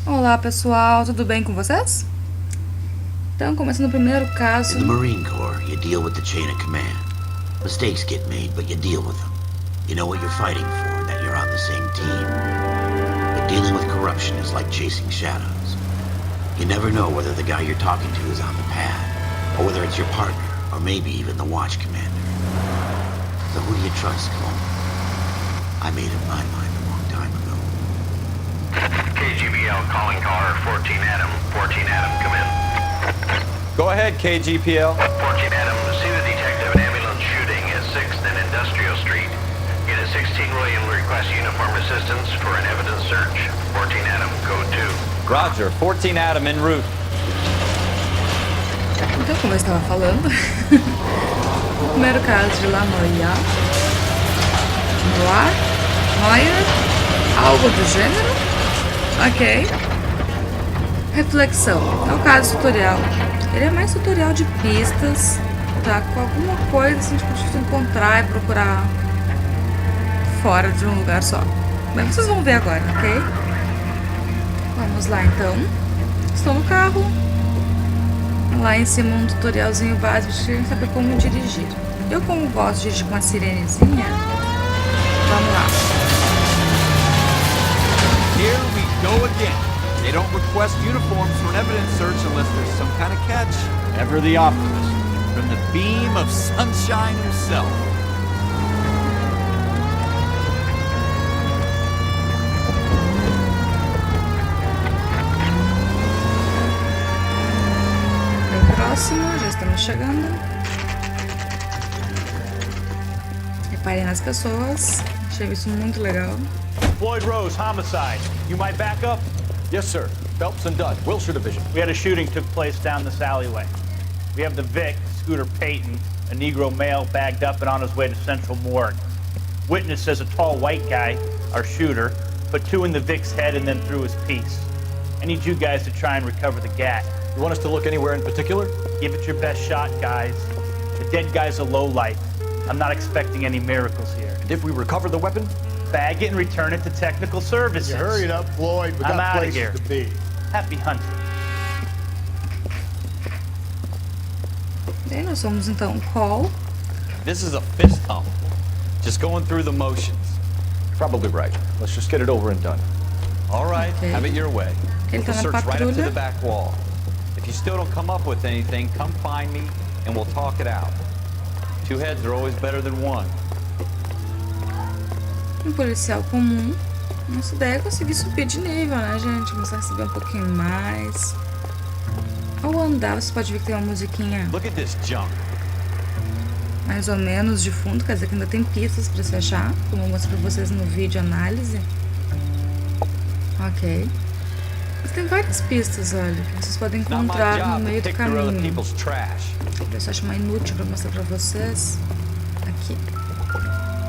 Olá pessoal, tudo bem com vocês? Então, começando o primeiro caso. In the Marine Corps, you deal with the chain of command. Mistakes get made, but you deal with them. You know what you're fighting for, and that you're on the same team. But dealing with corruption is like chasing shadows. You never know whether the guy you're talking to is on the pad, or whether it's your partner, or maybe even the watch commander. So who do you trust, Cole? I made up my mind a long time ago. KGBL calling caller 14 Adam. 14 Adam, come in. Go ahead, KGPL. 14 Adam, see the detective an ambulance shooting at 6th and Industrial Street. Unit 16 William requests uniform assistance for an evidence search. 14 Adam, code 2. Roger, 14 Adam en route. Então, como eu estava falando, o primeiro caso de La Noire, Noire, algo do gênero, ok. Reflexão, é o caso tutorial. Ele é mais tutorial de pistas, tá? Com alguma coisa assim, tipo, de encontrar e procurar fora de um lugar só. Bem, vocês vão ver agora, ok? Vamos lá então. Estou no carro. Lá em cima um tutorialzinho básico de saber como dirigir. Eu, como gosto de dirigir com uma sirenezinha, vamos lá. Here we go again. They don't request uniforms for an evidence search unless there's some kind of catch. Ever the optimist, from the beam of sunshine himself. Próximo, já estamos chegando. Reparem nas pessoas. Achei isso muito legal. Floyd Rose, homicide. You might back up? Yes, sir. Phelps and Dunn, Wilshire Division. We had a shooting took place down this alleyway. We have the Vic, Scooter Payton, a Negro male bagged up and on his way to Central Morgue. Witness says a tall white guy, our shooter, put two in the Vic's head and then threw his piece. I need you guys to try and recover the gat. You want us to look anywhere in particular? Give it your best shot, guys. The dead guy's a lowlife. I'm not expecting any miracles here. And if we recover the weapon? Bag it and return it to technical services. You hurry up, Floyd. We I'm got outta places here. to be. Happy hunting. E aí nós vamos então call. This is a fist hump. Just going through the motions. Probably right. Let's just get it over and done. All right, Okay. have it your way. Ele tá We'll na search right up to the patrulha. back wall. If you still don't come up with anything, come find me and we'll talk it out. Two heads are always better than one. Um policial comum. Nossa ideia é conseguir subir de nível, né, gente? Começar a receber um pouquinho mais. Ao andar, você pode ver que tem uma musiquinha Look at this junk. mais ou menos de fundo, quer dizer que ainda tem pistas pra se achar, como eu mostrei pra vocês no vídeo análise. Ok. Mas tem várias pistas, olha, que vocês podem Not my encontrar no job to meio do pick through other caminho. people's trash. Eu só acho mais inútil pra mostrar pra vocês. Aqui.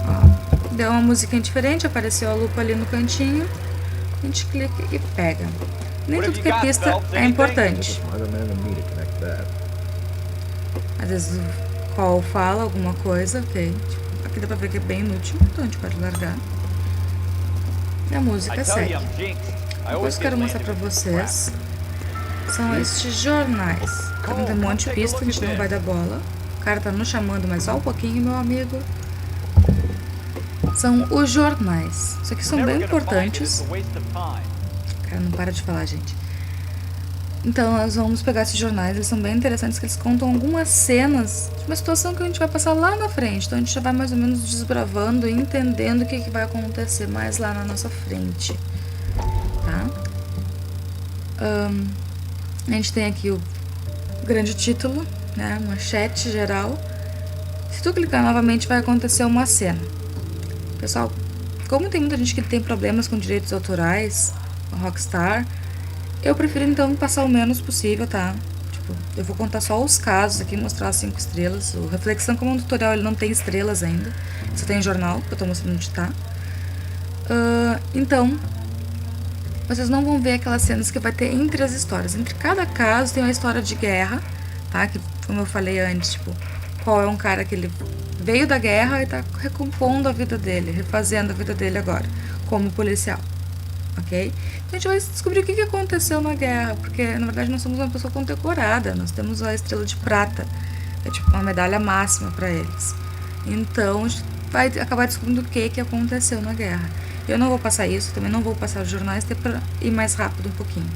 Ó. Deu uma musiquinha diferente, apareceu a lupa ali no cantinho. A gente clica e pega. Nem tudo que é pista é importante. Às vezes o call fala alguma coisa, ok. Tipo, aqui dá pra ver que é bem inútil, então a gente pode largar. E a música I tell you, segue. I'm jinxed. I Depois always que eu quero get mostrar pra landed with vocês são estes jornais. Tá vendo? Tem um monte de pista, a gente não vai dar bola. O cara tá nos chamando, mas só um pouquinho, meu amigo. São os jornais. Isso aqui são bem importantes. O cara não para de falar, gente. Então nós vamos pegar esses jornais, eles são bem interessantes, que eles contam algumas cenas de uma situação que a gente vai passar lá na frente. Então a gente já vai mais ou menos desbravando e entendendo o que vai acontecer mais lá na nossa frente. Tá? A gente tem aqui o grande título, né? Manchete geral. Se tu clicar novamente vai acontecer uma cena. Pessoal, como tem muita gente que tem problemas com direitos autorais, a Rockstar, eu prefiro então passar o menos possível, tá? Tipo, eu vou contar só os casos aqui, mostrar as 5 estrelas. O Reflexão, como um tutorial, ele não tem estrelas ainda. Só tem jornal, que eu tô mostrando onde tá. Então, vocês não vão ver aquelas cenas que vai ter entre as histórias. Entre cada caso tem uma história de guerra, tá? Que, como eu falei antes, tipo, qual é um cara que ele veio da guerra e tá recompondo a vida dele, refazendo a vida dele agora, como policial. ok? Então a gente vai descobrir o que aconteceu na guerra, porque na verdade nós somos uma pessoa condecorada, nós temos a estrela de prata, é tipo uma medalha máxima para eles. Então a gente vai acabar descobrindo o que aconteceu na guerra. Eu não vou passar isso, também não vou passar os jornais, até para ir mais rápido um pouquinho,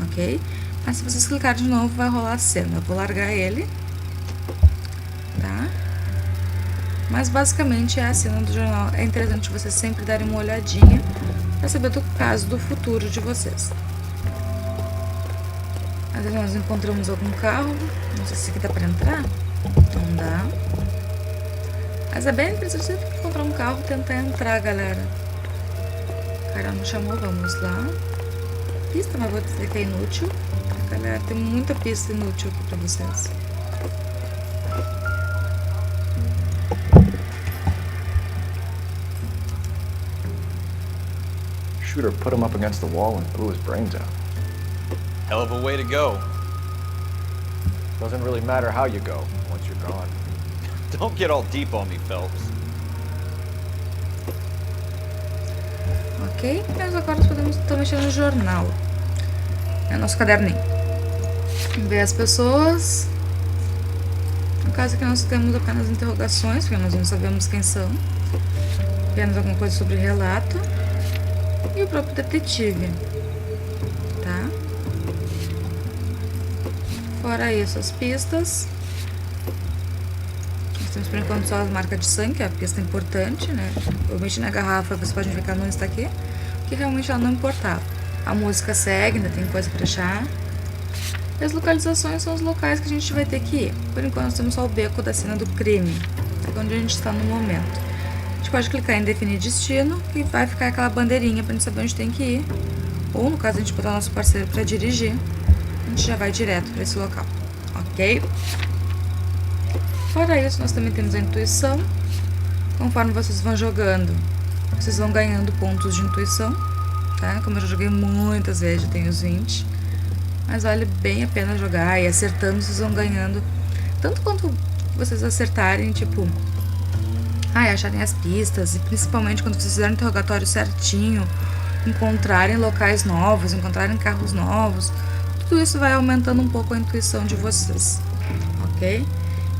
ok? Mas se vocês clicarem de novo, vai rolar a cena. Eu vou largar ele, tá? Mas basicamente é a cena do jornal. É interessante vocês sempre darem uma olhadinha para saber do caso do futuro de vocês. Às vezes nós encontramos algum carro, não sei se aqui dá para entrar, não dá. Mas é bem interessante sempre encontrar um carro e tentar entrar, galera. O cara não chamou, vamos lá. Pista, mas vou dizer que é inútil. Galera, tem muita pista inútil aqui pra vocês. Shooter put him up against the wall and blew his brains out. Hell of a way to go. Doesn't really matter how you go once you're gone. Don't get all deep on me, Phelps. Ok, mas agora nós podemos estar mexendo no jornal. É o nosso caderninho. Ver as pessoas. No caso aqui nós temos apenas interrogações, porque nós não sabemos quem são. Apenas alguma coisa sobre relato. E o próprio detetive. Tá? Fora isso, as pistas. Nós temos por enquanto só as marcas de sangue, que é a pista importante, né? Eu mexi na garrafa, você pode ver que ela não está aqui. Que realmente ela não importava. A música segue, ainda tem coisa para achar. E as localizações são os locais que a gente vai ter que ir. Por enquanto nós temos só o beco da cena do crime, é onde a gente está no momento. A gente pode clicar em definir destino e vai ficar aquela bandeirinha para a gente saber onde tem que ir. Ou no caso a gente botar o nosso parceiro para dirigir, a gente já vai direto para esse local, ok? Fora isso, nós também temos a intuição. Conforme vocês vão jogando, vocês vão ganhando pontos de intuição, tá? Como eu já joguei muitas vezes, já tenho os 20. Mas vale bem a pena jogar, e acertando vocês vão ganhando. Tanto quanto vocês acertarem, tipo, acharem as pistas, e principalmente quando vocês fizerem o interrogatório certinho, encontrarem locais novos, encontrarem carros novos, tudo isso vai aumentando um pouco a intuição de vocês, ok?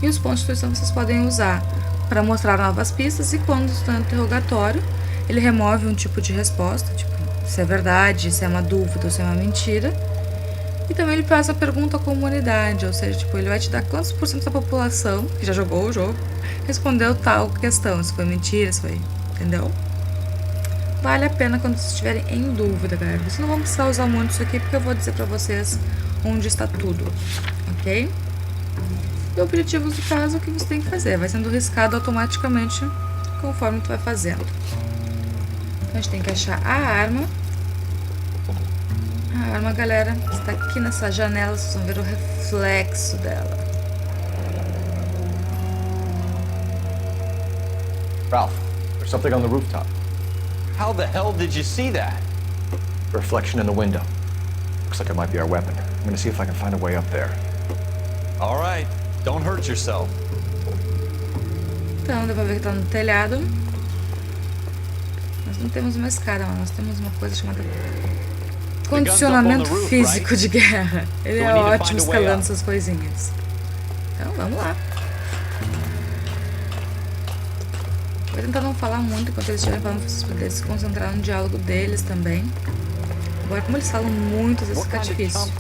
E os pontos de intuição vocês podem usar para mostrar novas pistas, e quando está no interrogatório, ele remove um tipo de resposta, tipo, se é verdade, se é uma dúvida ou se é uma mentira. E também ele faz a pergunta à comunidade, ou seja, tipo, ele vai te dar quantos por cento da população que já jogou o jogo respondeu tal questão, se foi mentira, se foi, entendeu? Vale a pena quando vocês estiverem em dúvida, galera. Vocês não vão precisar usar muito isso aqui, porque eu vou dizer pra vocês onde está tudo, ok? E o objetivo do caso é o que você tem que fazer, vai sendo riscado automaticamente conforme tu vai fazendo. Então, a gente tem que achar a arma. A arma, galera, está aqui nessa janela, vocês vão ver o reflexo dela. Ralph, there's something on the rooftop. How the hell did you see that? Reflection in the window. Looks like it might be our weapon. I'm gonna see if I can find a way up there. All right, don't hurt yourself. Então, dá pra ver que tá no telhado. Nós não temos uma escada, mas nós temos uma coisa chamada condicionamento físico de guerra. Ele é ótimo escalando essas coisinhas. Então, vamos lá. Vou tentar não falar muito enquanto eles estiverem falando, pra vocês poderem se concentrar no diálogo deles também. Agora, como eles falam muito, às vezes fica difícil.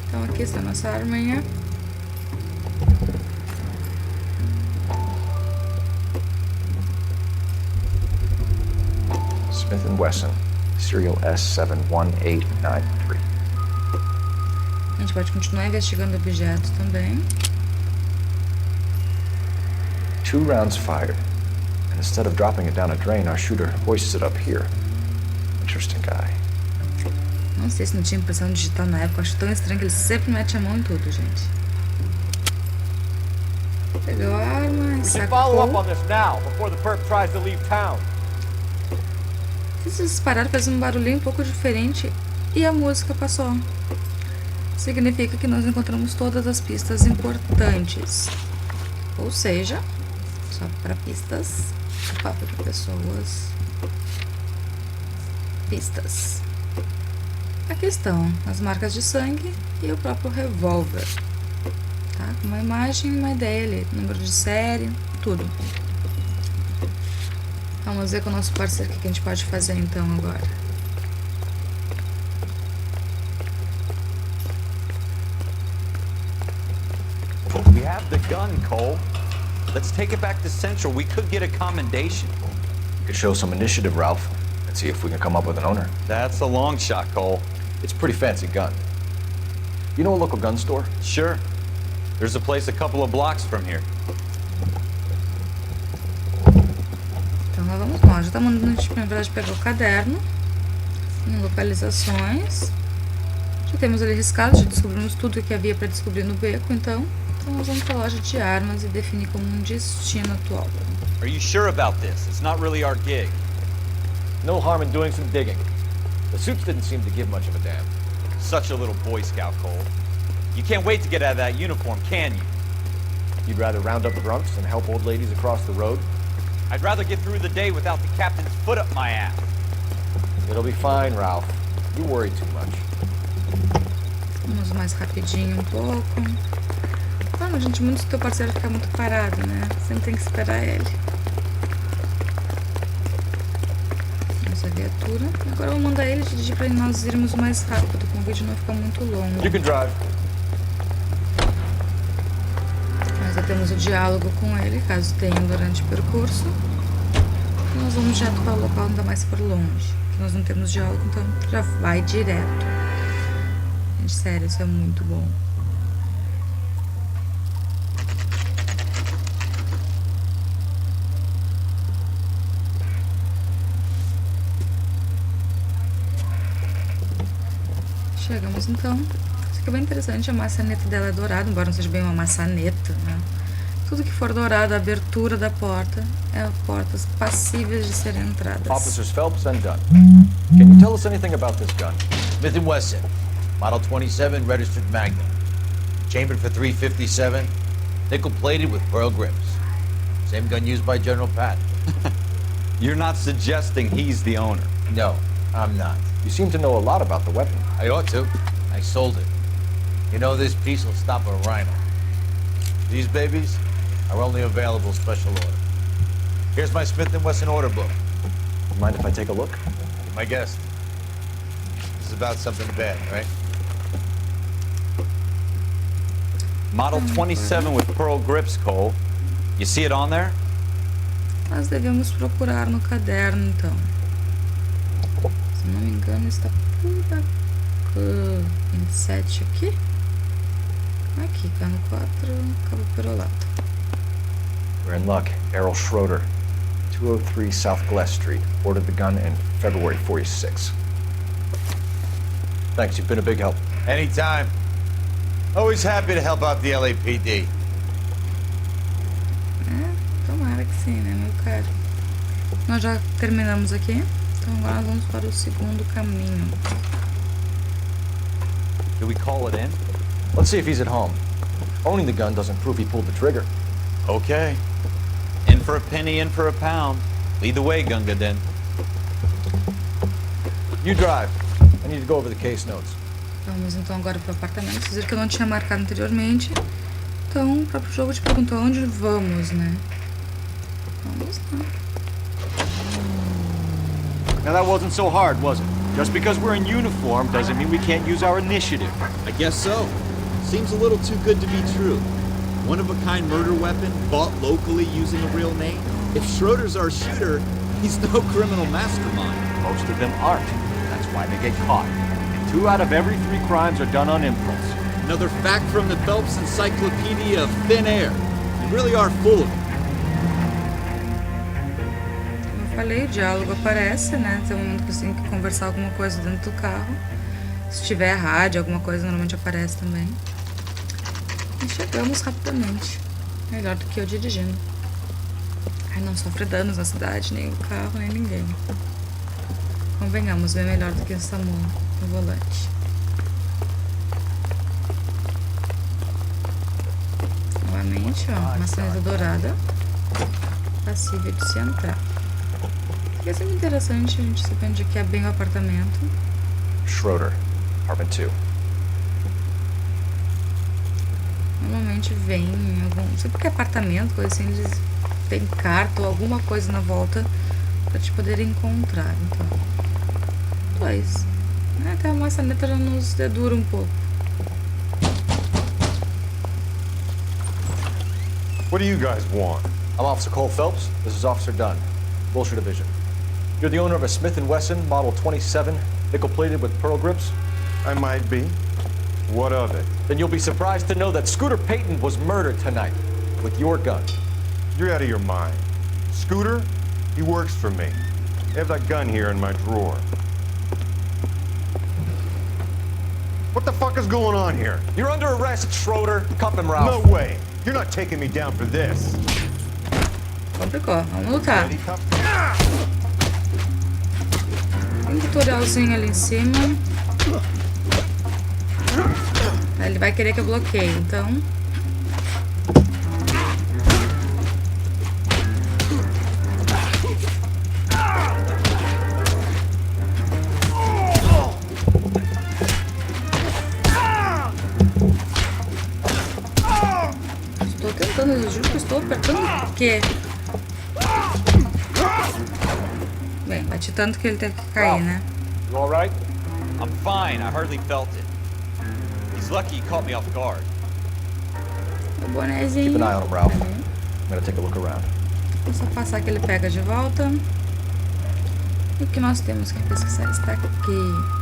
Então, aqui está a nossa arminha. Smith & Wesson, serial S71893. A gente pode continuar investigando objetos também. 2 rounds fired, and instead of dropping it down a drain, our shooter hoists it up here. Interesting guy. Não sei se não tinha impressão digital na época, acho tão estranho que ele sempre mete a mão em tudo, gente. Pegou a arma, sacou. Eles pararam, fez um barulhinho um pouco diferente e a música passou. Significa que nós encontramos todas as pistas importantes. Ou seja, só para pistas, papo de pessoas. Pistas. Aqui estão as marcas de sangue e o próprio revólver. Tá? Uma imagem e uma ideia ali. Número de série, tudo. Vamos ver com o nosso parceiro o que a gente pode fazer então agora. We have the gun, Cole. Let's take it back to Central. We could get a commendation. You could show some initiative, Ralph, and see if we can come up with an owner. That's a long shot, Cole. It's a pretty fancy gun. You know a local gun store? Sure. There's a place a couple of blocks from here. Então nós vamos lá. Já tá mandando a gente, na verdade, pegar o caderno em localizações. Já temos ali riscado, já descobrimos tudo o que havia para descobrir no beco, então nós vamos para a loja de armas e definir como um destino atual. Are you sure about this? It's not really our gig. No harm in doing some digging. The suits didn't seem to give much of a damn. Such a little Boy Scout, Cole. You can't wait to get out of that uniform, can you? You'd rather round up drunks and help old ladies across the road? I'd rather get through the day without the captain's foot up my ass. It'll be fine, Ralph. You worry too much. Vamos mais rapidinho um pouco. Ah, mas gente, muito se teu parceiro ficar muito parado, né? Sempre tem que esperar ele. Essa viatura. Agora eu vou mandar ele dirigir para nós irmos mais rápido, com o vídeo não ficar muito longo. You can drive. Nós já temos o diálogo com ele, caso tenha durante o percurso. E nós vamos direto para o local, ainda mais se for longe. Nós não temos diálogo, então já vai direto. Gente, sério, isso é muito bom. Chegamos então. Isso aqui é bem interessante, a maçaneta dela é dourada, embora não seja bem uma maçaneta, né? Tudo que for dourado, a abertura da porta é portas passíveis de serem entradas. Officers Phelps and Dunn. Can you tell us anything about this gun? Smith & Wesson, Model 27, registered Magnum. Chambered for .357, nickel-plated with pearl grips. Same gun used by General Patton. You're not suggesting he's the owner? No, I'm not. You seem to know a lot about the weapon. I ought to. I sold it. You know, this piece will stop a rhino. These babies are only available special order. Here's my Smith & Wesson order book. Mind if I take a look? Be my guest. This is about something bad, right? Model 27 with pearl grips, Cole. You see it on there? Nós devemos procurar no caderno, então. Se não me engano, está por aqui. 27 aqui. Aqui, cano 4, cabo perolato. We're in luck. Errol Schroeder, 203 South Glass Street. Ordered the gun in February 46. Thanks, you've been a big help. Anytime. Always happy to help out the LAPD. Tomara que sim, né, meu caro? Nós já terminamos aqui, então agora nós vamos para o segundo caminho. Do we call it in? Let's see if he's at home. Owning the gun doesn't prove he pulled the trigger. Okay. In for a penny, in for a pound. Lead the way, Gunga Den. You drive. I need to go over the case notes. Vamos então agora para o apartamento. Vocês viram que eu não tinha marcado anteriormente. Então o próprio jogo te perguntou onde vamos, né? Vamos lá. Now that wasn't so hard, was it? Just because we're in uniform doesn't mean we can't use our initiative. I guess so. Seems a little too good to be true. One-of-a-kind murder weapon bought locally using a real name? If Schroeder's our shooter, he's no criminal mastermind. Most of them aren't. That's why they get caught. And 2 out of every 3 crimes are done on impulse. Another fact from the Phelps Encyclopedia of Thin Air. You really are full of it. Como eu falei, o diálogo aparece, né? Tem um momento que você tem que conversar alguma coisa dentro do carro. Se tiver rádio, alguma coisa normalmente aparece também. E chegamos rapidamente. Melhor do que eu dirigindo. Ai, não sofre danos na cidade, nem o carro, nem ninguém. Convenhamos, bem melhor do que o Samu no volante. Novamente, ó, maçaneta dourada. Passível de se entrar. Porque é sempre interessante a gente saber onde que é bem o apartamento. Schroeder, apartment 2. Normalmente vem em algum... Não sei porque é apartamento, coisa assim, eles têm carta ou alguma coisa na volta pra te poder encontrar. Então, 2. Até a maçaneta já nos dedura um pouco. What do you guys want? I'm Officer Cole Phelps. This is Officer Dunn, Wilshire Division. You're the owner of a Smith & Wesson Model 27, nickel-plated with pearl grips? I might be. What of it? Then you'll be surprised to know that Scooter Payton was murdered tonight with your gun. You're out of your mind. Scooter? He works for me. I have that gun here in my drawer. What the fuck is going on here? You're under arrest, Schroeder. Cuff him, Ralph. No way. You're not taking me down for this. Complicou, vamos lutar. Ready, cuff? Tem um tutorialzinho ali em cima. Ele vai querer que eu bloqueie, então... Estou tentando, eu juro que eu estou apertando o quê? Bem, bati tanto que ele teve que cair, né? You all right? I'm fine. I hardly felt it. He's lucky he caught me off guard. O bonezinho. Keep an eye on him, Ralph. I'm gonna take a look around. Vou só passar que ele pega de volta. E o que nós temos que pesquisar está aqui.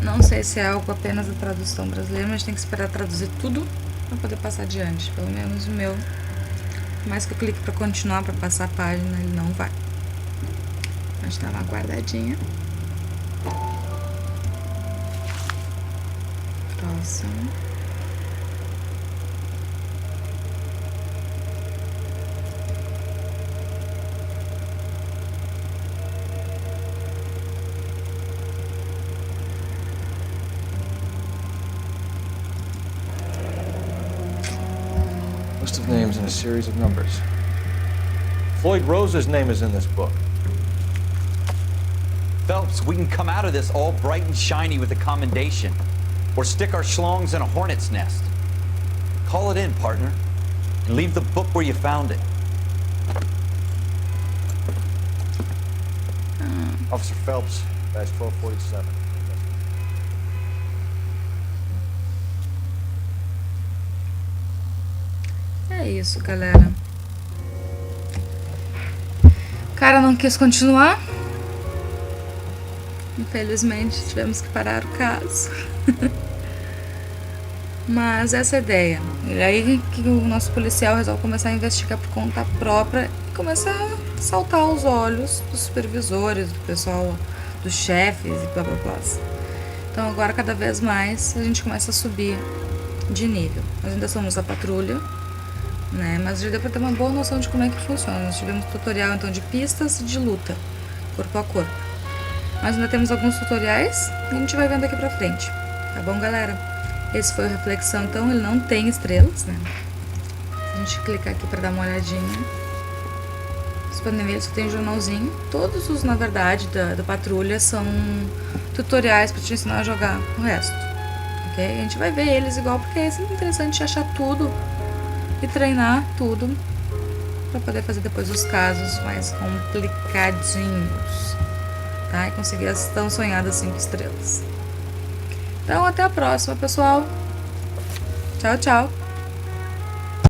Não sei se é algo apenas da tradução brasileira, mas tem que esperar traduzir tudo para poder passar adiante. Pelo menos o meu. Por mais que eu clique para continuar, para passar a página, ele não vai. A gente dá uma guardadinha. Próximo. List of names in a series of numbers. Floyd Rose's name is in this book. Phelps, we can come out of this all bright and shiny with a commendation. Or stick our schlongs in a hornet's nest. Call it in, partner. And leave the book where you found it. Officer Phelps, badge 1247. É isso, galera. O cara não quis continuar. Infelizmente, tivemos que parar o caso. Mas essa é a ideia. E aí que o nosso policial resolve começar a investigar por conta própria e começar a saltar aos olhos dos supervisores, do pessoal, dos chefes e blá blá blá. Então agora cada vez mais a gente começa a subir de nível. Nós ainda somos a patrulha, né? Mas já deu pra ter uma boa noção de como é que funciona. Nós tivemos tutorial então de pistas e de luta, corpo a corpo. Mas ainda temos alguns tutoriais e a gente vai vendo aqui pra frente. Tá bom, galera? Esse foi o Reflexão, então ele não tem estrelas, né? Se a gente clicar aqui pra dar uma olhadinha, vocês podem ver, só tem um jornalzinho. Todos os, na verdade, da patrulha são tutoriais pra te ensinar a jogar o resto. Ok? A gente vai ver eles igual, porque é sempre interessante achar tudo e treinar tudo pra poder fazer depois os casos mais complicadinhos, tá? E conseguir as tão sonhadas 5 estrelas. Então, até a próxima, pessoal. Tchau, tchau.